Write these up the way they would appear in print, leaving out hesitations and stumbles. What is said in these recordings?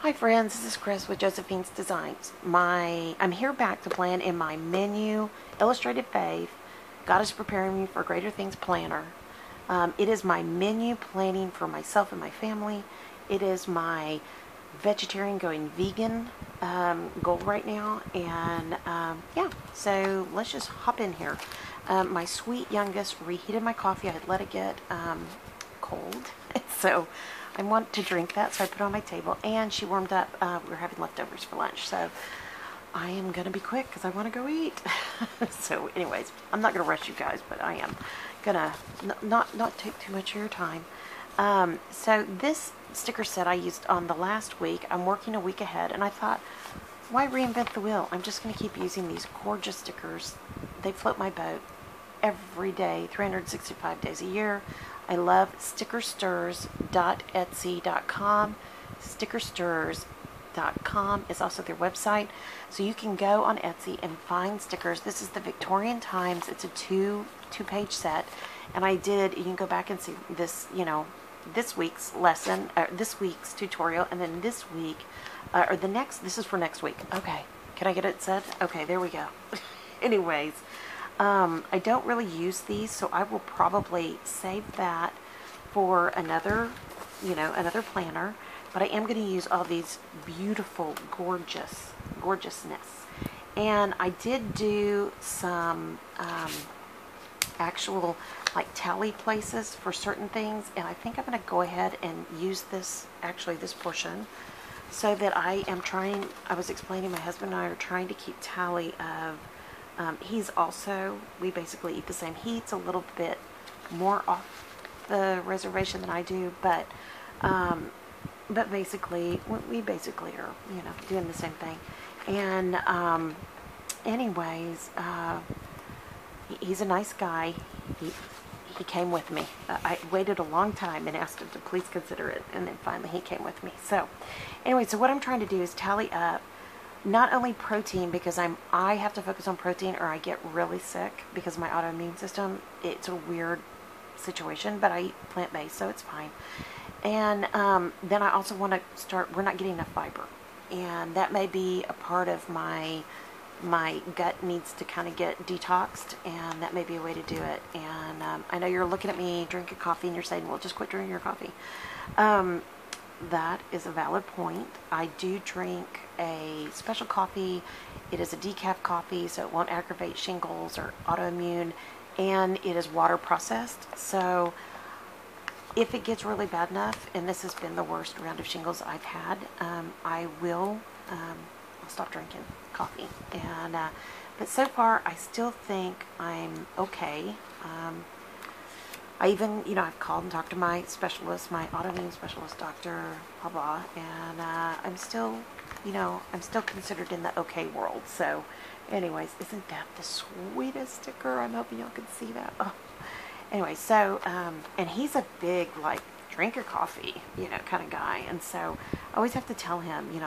Hi friends, this is Chris with Josephine's Designs. I'm here back to plan in my menu illustrated fave, God is Preparing Me for Greater Things planner. It is my menu planning for myself and my family. It is my vegetarian going vegan goal right now, and yeah, so let's just hop in here. My sweet youngest reheated my coffee. I had let it get cold, so I want to drink that, so I put it on my table, and she warmed up. We were having leftovers for lunch, so I am going to be quick because I want to go eat. So anyways, I'm not going to rush you guys, but I am going to not take too much of your time. So this sticker set I used on the last week. I'm working a week ahead, and I thought, why reinvent the wheel? I'm just going to keep using these gorgeous stickers. They float my boat every day, 365 days a year. I love stickersters.etsy.com. Stickersters.com is also their website. So you can go on Etsy and find stickers. This is the Victorian Times. It's a two-page set. And you can go back and see this, this week's lesson, this week's tutorial, and then this week, this is for next week. Okay. Can I get it said? Okay, there we go. Anyways. I don't really use these, so I will probably save that for another planner. But I am going to use all these beautiful, gorgeousness. And I did do some actual tally places for certain things, and I think I'm going to go ahead and use this portion, so that I was explaining, my husband and I are trying to keep tally of. We basically eat the same. He eats a little bit more off the reservation than I do, but basically, we basically are, doing the same thing. And anyways, he's a nice guy. He came with me. I waited a long time and asked him to please consider it, and then finally he came with me. So anyway, so what I'm trying to do is tally up not only protein, because I have to focus on protein or I get really sick because of my autoimmune system. It's a weird situation, but I eat plant-based, so it's fine. And then I also want to we're not getting enough fiber, and that may be a part of my gut needs to kind of get detoxed, and that may be a way to do it. And I know you're looking at me drinking coffee and you're saying, well, just quit drinking your coffee. That is a valid point. I do drink a special coffee. It is a decaf coffee, so it won't aggravate shingles or autoimmune, and it is water processed. So if it gets really bad enough, and this has been the worst round of shingles I've had, I'll stop drinking coffee. And but so far, I still think I'm okay. I even, I've called and talked to my specialist, my autoimmune specialist, Dr. blah blah, and I'm still, I'm still considered in the okay world. So anyways, isn't that the sweetest sticker? I'm hoping y'all can see that. Oh. Anyway, so, and he's a big, drink your coffee, kind of guy. And so I always have to tell him, you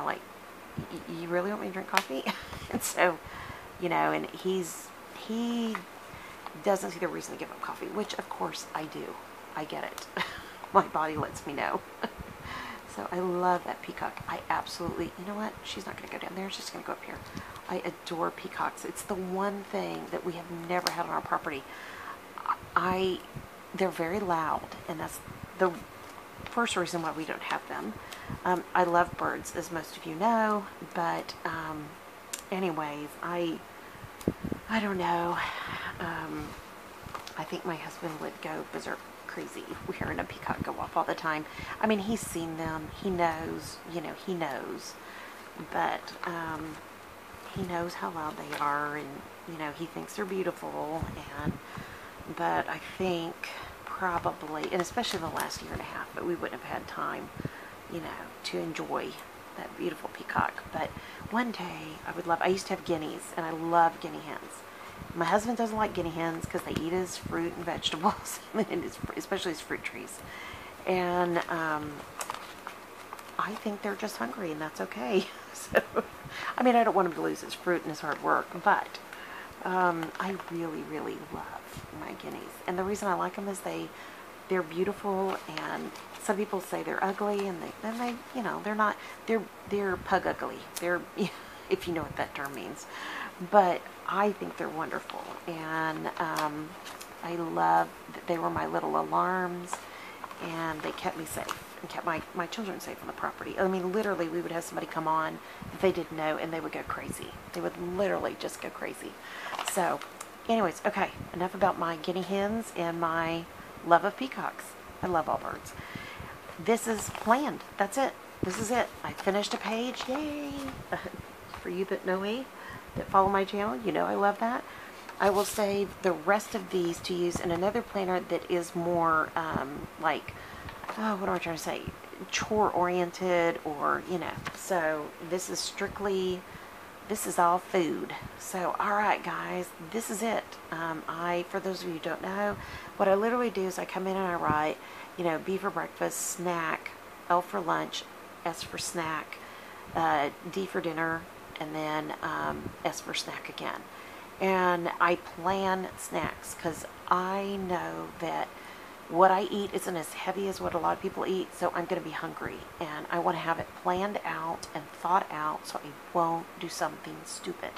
really want me to drink coffee? And so, and he doesn't see the reason to give up coffee, which of course I do. I get it. My body lets me know. So I love that peacock. I absolutely, you know what? She's not going to go down there. She's going to go up here. I adore peacocks. It's the one thing that we have never had on our property. They're very loud, and that's the first reason why we don't have them. I love birds, as most of you know, but anyways, I don't know. I think my husband would go berserk crazy if hearing a peacock go off all the time. I mean, he's seen them. He knows, he knows. But he knows how loud they are, and, he thinks they're beautiful. But I think probably, and especially in the last year and a half, but we wouldn't have had time, to enjoy that beautiful peacock. But one day I used to have guineas, and I love guinea hens. My husband doesn't like guinea hens because they eat his fruit and vegetables, and especially his fruit trees. And I think they're just hungry, and that's okay. So, I mean, I don't want him to lose his fruit and his hard work, but I really, really love my guineas. And the reason I like them is they they're beautiful, and some people say they're ugly, and they you know, they're not, they're pug ugly. They're, if you know what that term means. But I think they're wonderful, and I love that they were my little alarms, and they kept me safe and kept my children safe on the property. I mean, literally, we would have somebody come on that they didn't know, and they would go crazy. They would literally just go crazy. So, anyways, okay, enough about my guinea hens and my love of peacocks. I love all birds. This is planned. That's it. This is it. I finished a page. Yay! For you that know me, that follow my channel, you know I love that. I will save the rest of these to use in another planner that is more like, oh, what am I trying to say? Chore oriented, or, you know. So this is strictly, this is all food. So, all right, guys, this is it. For those of you who don't know, what I literally do is I come in and I write, you know, B for breakfast, snack, L for lunch, S for snack, D for dinner, and then S for snack again. And I plan snacks because I know that what I eat isn't as heavy as what a lot of people eat, so I'm going to be hungry. And I want to have it planned out and thought out so I won't do something stupid.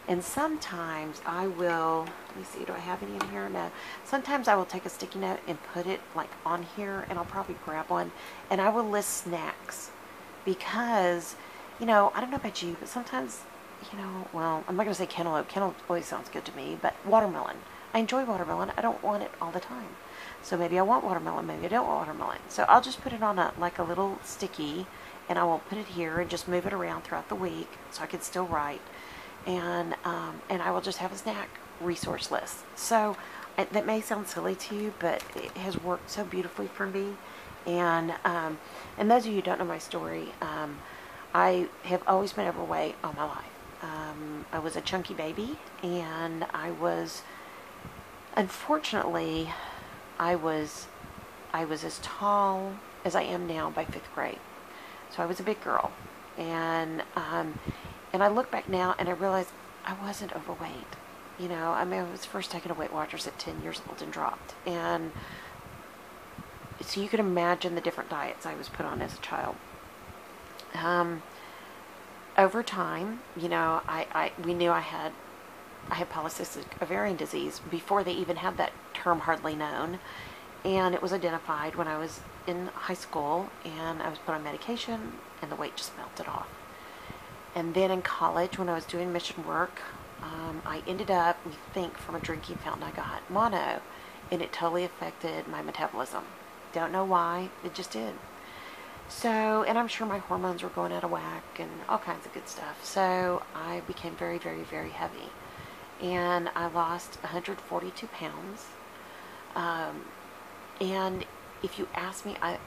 And sometimes I will, let me see, do I have any in here? No. Sometimes I will take a sticky note and put it like on here, and I'll probably grab one, and I will list snacks. Because, you know, I don't know about you, but sometimes, you know, well, I'm not going to say cantaloupe. Cantaloupe always sounds good to me, but watermelon. I enjoy watermelon. I don't want it all the time. So maybe I want watermelon, maybe I don't want watermelon. So I'll just put it on like a little sticky, and I will put it here and just move it around throughout the week so I can still write. And I will just have a snack resource list. So that may sound silly to you, but it has worked so beautifully for me. And those of you who don't know my story, I have always been overweight all my life. I was a chunky baby, and I was, unfortunately, I was as tall as I am now by 5th grade. So I was a big girl. And I look back now and I realize I wasn't overweight. You know, I mean, I was first taken to Weight Watchers at 10 years old and dropped. And so you can imagine the different diets I was put on as a child. Over time, you know, we knew I had polycystic ovarian disease before they even had that term hardly known. And it was identified when I was in high school, and I was put on medication, and the weight just melted off. And then in college, when I was doing mission work, I ended up, we think, from a drinking fountain, I got mono, and it totally affected my metabolism. Don't know why, it just did. So, and I'm sure my hormones were going out of whack and all kinds of good stuff. So I became very, very, very heavy. And I lost 142 pounds. And if you ask me, I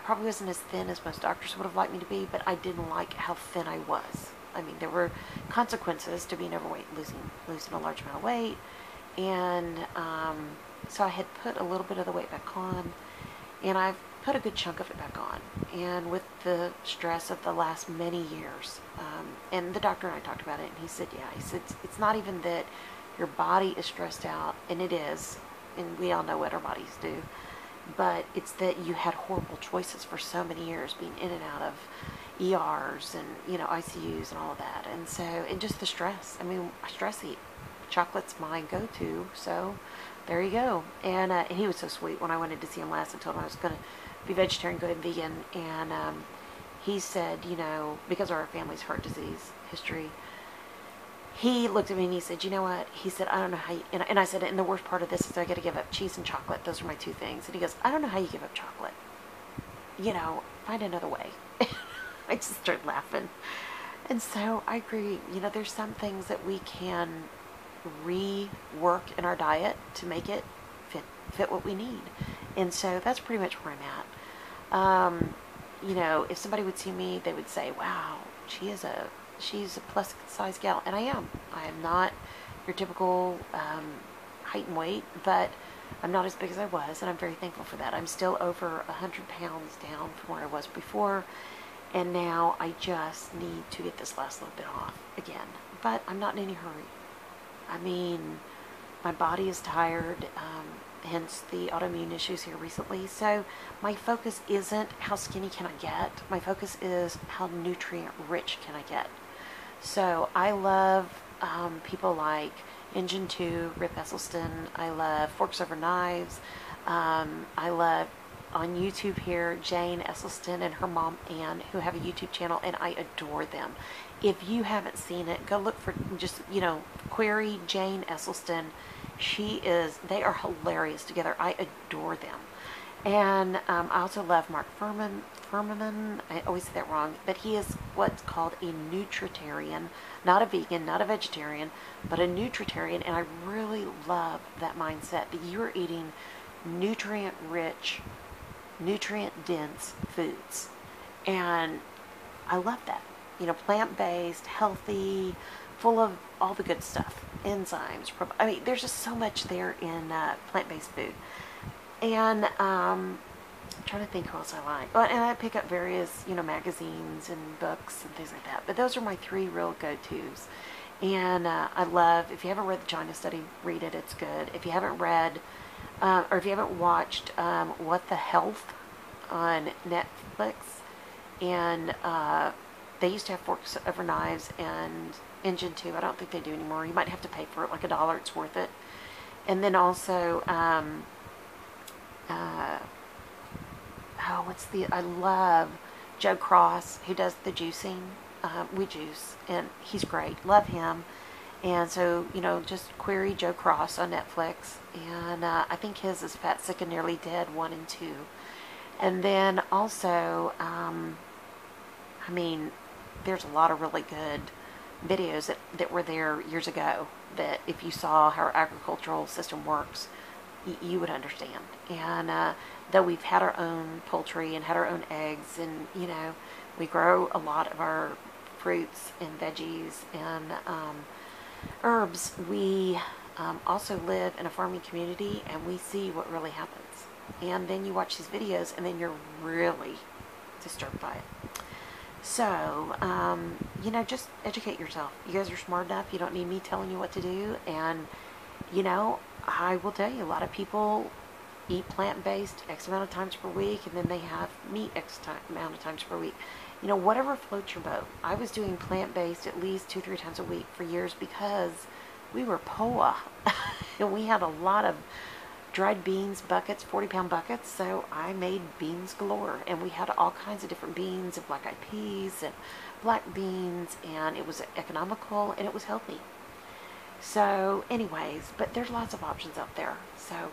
probably wasn't as thin as most doctors would have liked me to be, but I didn't like how thin I was. I mean, there were consequences to being overweight, losing a large amount of weight. And so I had put a little bit of the weight back on, and I've put a good chunk of it back on. And with the stress of the last many years, and the doctor and I talked about it, and he said, yeah, he said, it's not even that your body is stressed out, and it is, and we all know what our bodies do, but it's that you had horrible choices for so many years, being in and out of ERs and, you know, ICUs and all of that. And so, and just the stress. I mean, I stress eat. Chocolate's my go-to, so there you go. And he was so sweet. When I wanted to see him last, I told him I was going to be vegetarian, go vegan, and he said, you know, because of our family's heart disease history, he looked at me and he said, you know what? He said, I don't know how you, and I said, and the worst part of this is I got to give up cheese and chocolate. Those are my two things. And he goes, I don't know how you give up chocolate. You know, find another way. I just started laughing. And so I agree. You know, there's some things that we can rework in our diet to make it fit what we need. And so that's pretty much where I'm at. You know, if somebody would see me, they would say, wow, she's a plus size gal. And I am. I am not your typical height and weight, but I'm not as big as I was, and I'm very thankful for that. I'm still over 100 pounds down from where I was before, and now I just need to get this last little bit off again. But I'm not in any hurry. I mean, my body is tired. hence the autoimmune issues here recently. So my focus isn't how skinny can I get. My focus is how nutrient rich can I get. So I love people like Engine 2, Rip Esselstyn. I love Forks Over Knives. I love on YouTube here Jane Esselstyn and her mom Ann, who have a YouTube channel, and I adore them. If you haven't seen it, go look for, just, you know, query Jane Esselstyn. They are hilarious together. I adore them. And I also love Mark Furman. I always say that wrong, but he is what's called a nutritarian, not a vegan, not a vegetarian, but a nutritarian. And I really love that mindset that you're eating nutrient-rich, nutrient-dense foods. And I love that. You know, plant-based, healthy, full of all the good stuff, enzymes. I mean, there's just so much there in plant-based food. And I'm trying to think who else I like. Oh, and I pick up various, you know, magazines and books and things like that. But those are my three real go-tos. And I love, if you haven't read the China Study, read it. It's good. If you haven't read, or if you haven't watched What the Health on Netflix, and they used to have Forks Over Knives and Engine 2. I don't think they do anymore. You might have to pay for it, like $1. It's worth it. And then also, I love Joe Cross, who does the juicing. We juice, and he's great. Love him. And so, you know, just query Joe Cross on Netflix. And I think his is Fat, Sick, and Nearly Dead 1 and 2. And then also, I mean, there's a lot of really good videos that were there years ago that if you saw how our agricultural system works, you would understand. And though we've had our own poultry and had our own eggs, and, you know, we grow a lot of our fruits and veggies and herbs, we also live in a farming community, and we see what really happens. And then you watch these videos, and then you're really disturbed by it. So, you know, just educate yourself. You guys are smart enough. You don't need me telling you what to do. And, you know, I will tell you, a lot of people eat plant-based X amount of times per week, and then they have meat X amount of times per week. You know, whatever floats your boat. I was doing plant-based at least 2-3 times a week for years because we were poor. And we had a lot of dried beans buckets, 40-pound buckets, so I made beans galore. And we had all kinds of different beans, and black-eyed peas and black beans, and it was economical and it was healthy. So anyways, but there's lots of options out there. So,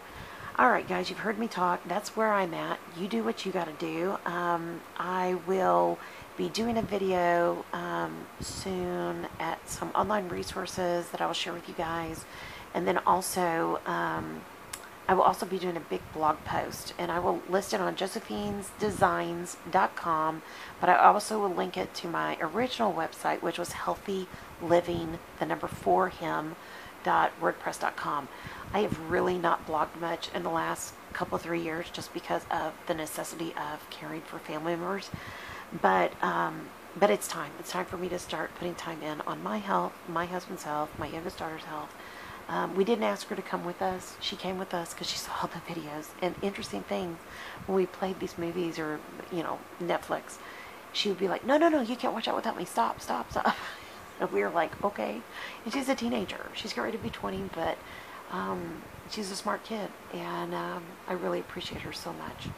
alright guys, you've heard me talk. That's where I'm at. You do what you gotta do. I will be doing a video soon at some online resources that I will share with you guys. And then also, I will also be doing a big blog post, and I will list it on josephinesdesigns.com, but I also will link it to my original website, which was healthy4him.wordpress.com. I have really not blogged much in the last couple 3 years just because of the necessity of caring for family members, but it's time. It's time for me to start putting time in on my health, my husband's health, my youngest daughter's health. We didn't ask her to come with us. She came with us because she saw the videos. And interesting things, when we played these movies or, you know, Netflix, she would be like, no, you can't watch that without me. Stop. And we were like, okay. And she's a teenager. She's getting ready to be 20, but she's a smart kid. And I really appreciate her so much.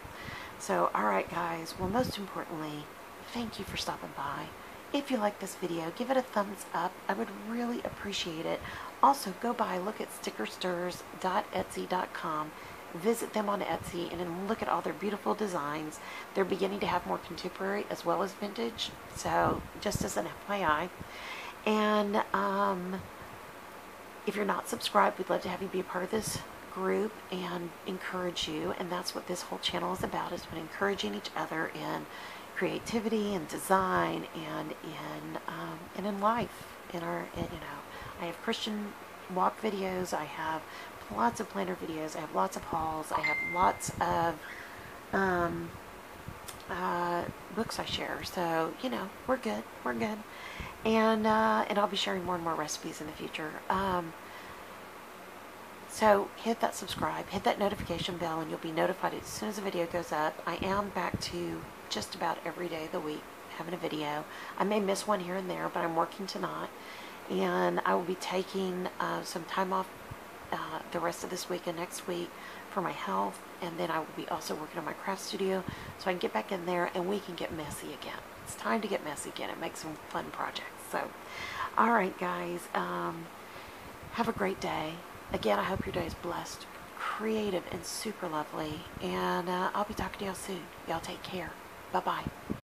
So, all right, guys. Well, most importantly, thank you for stopping by. If you like this video, give it a thumbs up. I would really appreciate it. Also, go by, look at stickersters.etsy.com. Visit them on Etsy and then look at all their beautiful designs. They're beginning to have more contemporary as well as vintage. So, just as an FYI. And if you're not subscribed, we'd love to have you be a part of this group and encourage you. And that's what this whole channel is about, is about encouraging each other in creativity and design and in life. You know, I have Christian walk videos. I have lots of planner videos. I have lots of hauls. I have lots of books I share. So, you know, we're good. And I'll be sharing more and more recipes in the future. So hit that subscribe, hit that notification bell, and you'll be notified as soon as a video goes up. I am back to just about every day of the week having a video. I may miss one here and there, but I'm working tonight, and I will be taking some time off the rest of this week and next week for my health, and then I will be also working on my craft studio so I can get back in there and we can get messy again. It's time to get messy again and make some fun projects. So, all right, guys, have a great day. Again, I hope your day is blessed, creative, and super lovely, and I'll be talking to y'all soon. Y'all take care. Bye-bye.